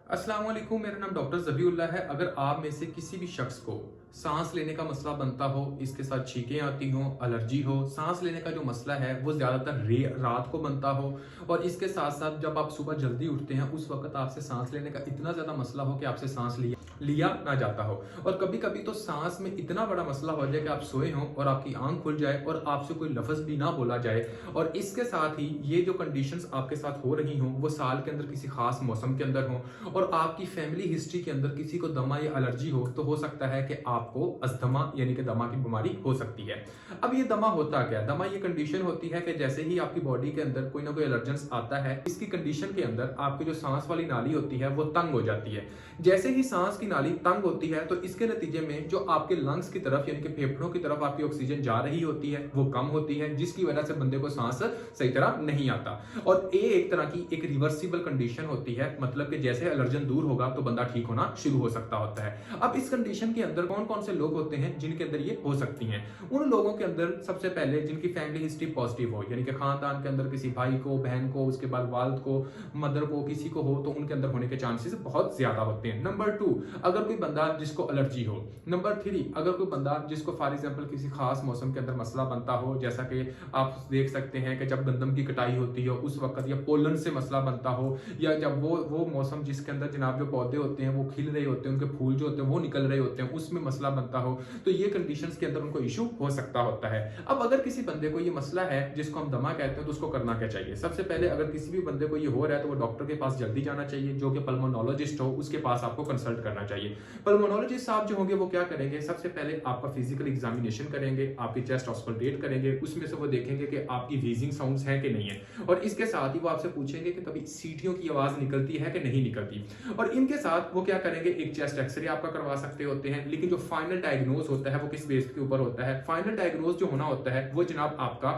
अस्सलाम वालेकुम, मेरा नाम डॉक्टर ज़बीउल्लाह है। अगर आप में से किसी भी शख्स को सांस लेने का मसला बनता हो, इसके साथ छींकें आती हों, एलर्जी हो, सांस लेने का जो मसला है वो ज़्यादातर रात को बनता हो और इसके साथ साथ जब आप सुबह जल्दी उठते हैं उस वक्त आपसे सांस लेने का इतना ज़्यादा मसला हो कि आपसे सांस लिया ना जाता हो। और कभी कभी तो सांस में इतना बड़ा मसला हो जाए कि आप सोए हों और आपकी आंख खुल जाए और आपसे कोई लफ्ज़ भी ना बोला जाए। और इसके साथ ही ये जो कंडीशंस आपके साथ हो रही हों वो साल के अंदर किसी खास मौसम के अंदर हों और आपकी फैमिली हिस्ट्री के अंदर किसी को दमा या एलर्जी हो, तो हो सकता है कि आपको अस्थमा यानी कि दमा की बीमारी हो सकती है। अब ये दमा होता क्या है? दमा ये कंडीशन होती है कि जैसे ही आपकी बॉडी के अंदर कोई ना कोई एलर्जेंस आता है, इसकी कंडीशन के अंदर आपकी जो सांस वाली नाली होती है वो तंग हो जाती है। जैसे ही सांस की नाली तंग होती है तो इसके नतीजे में जो आपके लंग्स की तरफ यानी कि फेफड़ों की तरफ आपकी ऑक्सीजन जा रही होती है वो कम होती है, जिसकी वजह से बंदे को सांस सही तरह नहीं आता। और ये एक तरह की एक रिवर्सिबल कंडीशन होती है, मतलब कि जैसे एलर्जन दूर होगा तो बंदा ठीक होना शुरू हो सकता होता है। अब इस कंडीशन के अंदर कौन कौन से लोग होते हैं जिनके अंदर ये हो सकती हैं? उन लोगों के अंदर सबसे पहले जिनकी फैमिली हिस्ट्री पॉजिटिव हो, यानी कि खानदान के अंदर किसी भाई को, बहन को, उसके बाद वालिद को, मदर को, किसी को हो, तो उनके अंदर होने के चांसेस बहुत ज्यादा होते हैं। नंबर 2, अगर कोई बंदा जिसको एलर्जी हो। नंबर 3, अगर कोई बंदा जिसको फॉर एग्जांपल किसी खास मौसम के अंदर मसला बनता हो, जैसा कि आप देख सकते हैं कि जब गंदम की कटाई होती है उस वक्त, या पोलन से मसला बनता हो, या जब वो मौसम जिसके अंदर जनाब जो पौधे होते हैं वो खिल रहे होते हैं, उनके फूल जो होते हैं वो निकल रहे होते हैं, उसमें मसला बनता हो, तो ये कंडीशंस के अंदर उनको इशू हो सकता होता है। अब अगर किसी बंदे को ये मसला है जिसको हम दमा कहते हैं, तो उसको करना क्या चाहिए? सबसे पहले अगर किसी भी बंदे को ये हो रहा है तो वो डॉक्टर के पास जल्दी जाना चाहिए, जो कि पल्मोनोलॉजिस्ट हो, उसके पास आपको कंसल्ट करना चाहिए। पल्मोनोलॉजिस्ट साहब जो होंगे वो क्या करेंगे? सबसे पहले आपका फिजिकल एग्जामिनेशन करेंगे, आपकी चेस्ट ऑस्कल्टेट करेंगे, उसमें से वो देखेंगे कि आपकी व्हीजिंग साउंड्स हैं कि नहीं है, और इसके साथ ही वो आपसे पूछेंगे कि कभी सीटियों की आवाज निकलती है कि नहीं निकलती। और इनके साथ वो क्या करेंगे? एक चेस्ट एक्सरे आपका करवा सकते होते हैं, लेकिन जो फाइनल डायग्नोज होता है वो किस बेस के ऊपर होता है? फाइनल डायग्नोज जो होना होता है वो जनाब आपका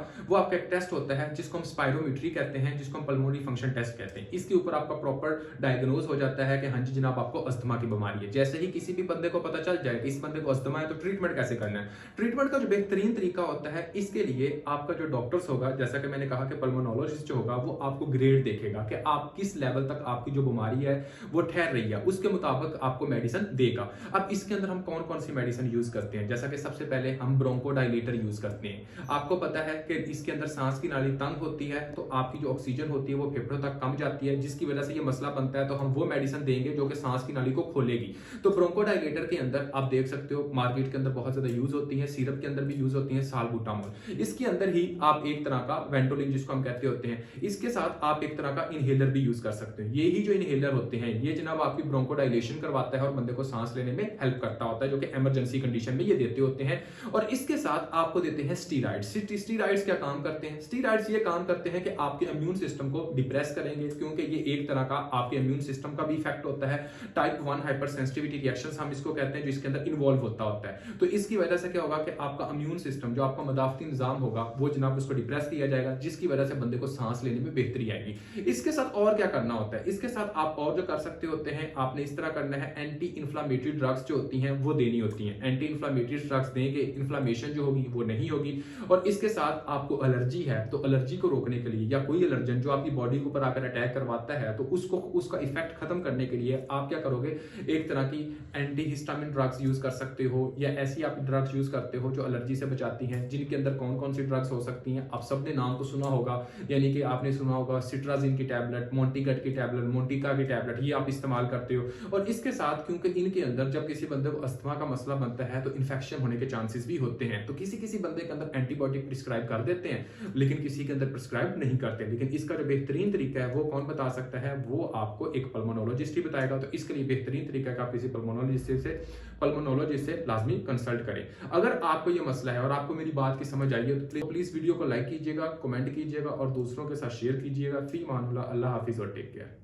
एक टेस्ट होता है जिसको हम स्पायरोमेट्री कहते हैं, जिसको हम पल्मोनरी फंक्शन टेस्ट कहते हैं। इसके ऊपर आपका प्रॉपर डायग्नोज हो जाता है कि हाँ जी जनाब आपको अस्थमा की बीमारी है। जैसे ही किसी भी बंदे को पता चल जाए कि इस बंदे को अस्थमा है, तो ट्रीटमेंट कैसे करना है? ट्रीटमेंट का जो बेहतरीन तरीका होता है, इसके लिए आपका जो डॉक्टर्स होगा, जैसा कि मैंने कहा कि पल्मोनोलॉजिस्ट जो होगा वो आपको ग्रेड देखेगा कि आप किस लेवल तक आपकी जो बीमारी है वो ठहर रही है, उसके मुताबिक आपको मेडिसिन देगा। अब इसके अंदर हम कौन कौन सी मेडिसिन यूज करते हैं? जैसा कि सबसे पहले हम ब्रोंकोडाइलेटर यूज करते हैं। आपको पता है कि इसके अंदर सांस की नाली तंग होती है तो आपकी जो ऑक्सीजन होती है वो फेफड़ों तक कम जाती है, जिसकी वजह से ये मसला बनता है, तो हम वो मेडिसिन देंगे जो कि सांस की नाली को खोलेगी। तो ब्रोंकोडाइलेटर के अंदर आप देख सकते हो मार्केट के अंदर बहुत ज्यादा यूज होती है, सिरप के अंदर भी यूज होती है सालबुटामोल। इसके अंदर ही आप एक तरह का वेंटोलिन जिसको हम कहते होते हैं, इसके साथ आप एक तरह का इनहेलर भी यूज कर सकते हो। ये ही जो इनहेलर होते हैं ये जनाब आपकी ब्रोंकोडाइलेशन करवाता है और बंदे को सांस लेने में हेल्प करता होता है, जो कि इमरजेंसी कंडीशन में ये देते होते हैं। और इसके साथ आपको देते हैं स्टीरॉइड्स। स्टीरॉइड्स क्या काम करते हैं? स्टीरॉइड्स ये काम करते हैं कि आपके इम्यून सिस्टम को डिप्रेस करेंगे, क्योंकि ये एक तरह का आपके इम्यून सिस्टम का भी इफेक्ट होता है। टाइप 1 हाइपर सेंसिटिविटी रिएक्शंस हम इसको कहते हैं, जो इसके अंदर इन्वॉल्व होता है। तो इसकी वजह से क्या होगा कि आपका इम्यून सिस्टम, जो आपका मदाफती निजाम होगा, वो जनाब उसको डिप्रेस किया जाएगा, जिसकी वजह से बंदे को सांस लेने में बेहतरी आएगी। इसके साथ और क्या करना होता है? इसके साथ आप और जो कर सकते होते हैं, आपने इस तरह करना है, एंटी इन्फ्लामेटरी ड्रग्स जो होती हैं वो देनी होती हैं। एंटी इन्फ्लामेटरी ड्रग्स देंगे, इन्फ्लामेशन जो होगी वो नहीं होगी। और इसके साथ आपको एलर्जी है तो एलर्जी को रोकने के लिए, या कोई एलर्जन जो आपकी बॉडी के ऊपर आकर अटैक करवाता है, तो उसका इफेक्ट खत्म करने के लिए आप क्या करोगे? एक तरह की एंटी हिस्टामिन ड्रग्स यूज कर सकते हो, या ऐसी आप ड्रग्स यूज करते हो जो एलर्जी से बचाती हैं। जिनके अंदर कौन कौन सी ड्रग्स हो सकती हैं आप सबने नाम तो सुना होगा, यानी कि आपने सुना होगा सिट्राजिन की टैबलेट, मोंटीगट की टैबलेट, मोंटिका की टैबलेट, ये आप इस्तेमाल करते हो। और इसके साथ क्योंकि इनके अंदर जब किसी बंदे को अस्थमा का मसला बनता है तो इन्फेक्शन होने के चांसेस भी होते हैं, तो किसी किसी बंदे के अंदर एंटीबायोटिक प्रिस्क्राइब कर देते हैं, लेकिन किसी के अंदर प्रिस्क्राइब नहीं करते। लेकिन इसका जो बेहतरीन तरीका है वो कौन बता सकता है? वो आपको एक पल्मोनोलॉजिस्ट ही बताएगा। तो इसके लिए बेहतरीन तरीका है कि आप किसी पल्मोनोलॉजिस्ट से लाजमी कंसल्ट करें। अगर आपको ये मसला है और आपको मेरी बात की समझ आई है तो प्लीज वीडियो को लाइक कीजिएगा, कमेंट कीजिएगा और दूसरों के साथ शेयर कीजिएगा। फी मानुल्लाह, अल्लाह हाफिज और टेक केयर।